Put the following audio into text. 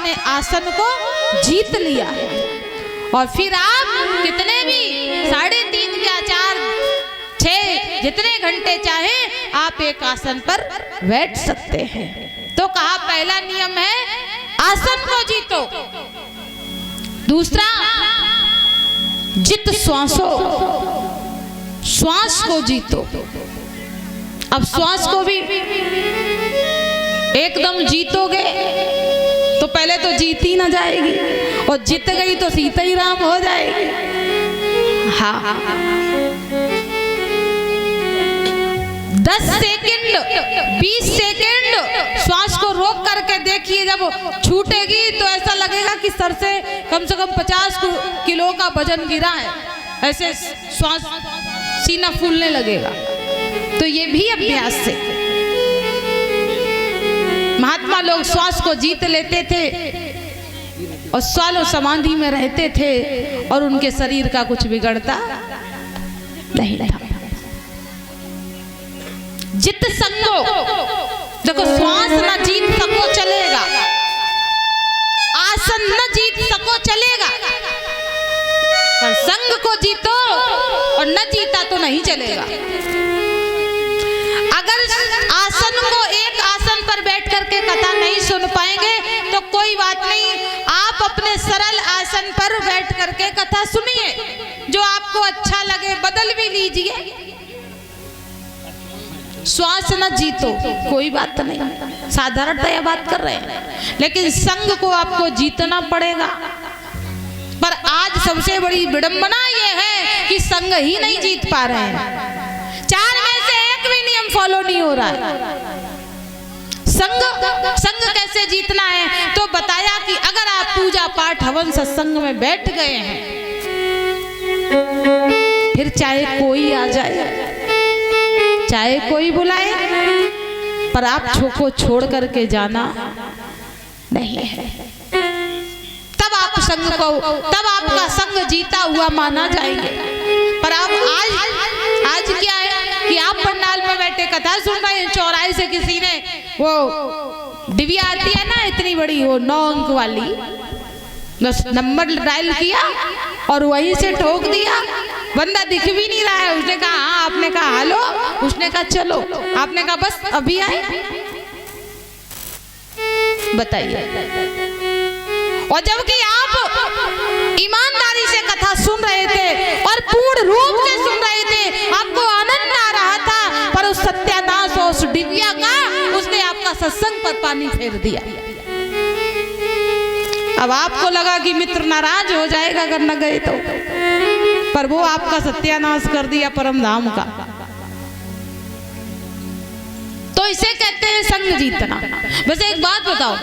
आपने आसन को जीत लिया है। और फिर आप कितने भी 3.5 या 4, 6 जितने घंटे चाहे आप एक आसन पर बैठ सकते हैं। तो कहा पहला नियम है आसन को जीतो। दूसरा, जित श्वासो, श्वास को जीतो। अब श्वास को भी एकदम जीतोगे तो पहले तो जीत ही ना जाएगी, और जीत गई तो सीता ही राम हो जाएगी। हाँ, 10 सेकंड 20 सेकंड श्वास को रोक करके देखिए। जब छूटेगी तो ऐसा लगेगा कि सर से कम 50 किलो का वजन गिरा है, ऐसे श्वास सीना फूलने लगेगा। तो ये भी अभ्यास से महात्मा लोग श्वास को जीत लेते थे और सालों समाधि में रहते थे और उनके शरीर का कुछ बिगड़ता नहीं था। जित संगो, देखो श्वास न जीत सको चलेगा, आसन न जीत सको चलेगा, पर संग को जीतो और न जीता तो नहीं चलेगा। अगर आसन को एक आसन पर बैठ करके कथा नहीं सुन पाएंगे तो कोई बात नहीं, आप अपने सरल आसन पर बैठ करके कथा सुनिए, जो आपको अच्छा लगे बदल भी लीजिए। श्वास न जीतो कोई बात नहीं, साधारणतया बात कर रहे हैं, लेकिन संग को आपको जीतना पड़ेगा। पर आज सबसे बड़ी विडंबना यह है कि संग ही नहीं जीत पा रहे हैं। 4 में से एक भी नियम फॉलो नहीं हो रहा है। संग कैसे जीतना है तो बताया कि अगर आप पूजा पाठ हवन सत्संग में बैठ गए हैं, फिर चाहे कोई आ जाए, चाहे कोई बुलाए, पर आप को छोड़ करके जाना नहीं है। तब आपका संग जीता हुआ माना जाएंगे। पर आप आज क्या है कि आप पंडाल में बैठे कथा सुन रहे हैं, चौराहे से किसी ने वो डिबिया आती है ना इतनी बड़ी, वो 9 अंक वाली, बस नंबर डायल किया और वहीं से ठोक दिया। बंदा दिख भी नहीं रहा है। उसने कहा हाँ, आपने कहा हेलो, उसने कहा चलो, आपने कहा बस अभी आए। बताइए। और जबकि आप ईमानदारी से कथा सुन रहे थे और पूर्ण रूप से सुन रहे थे, आपको आनंद आ रहा था, पर उस सत्यानाश और उस डिबिया का उसने आपका सत्संग पर पानी फेर दिया। अब आपको लगा कि मित्र नाराज हो जाएगा अगर न गए तो, पर वो आपका सत्यानाश कर दिया परम धाम का। तो इसे कहते हैं संग जीतना। बस एक बात बताओ,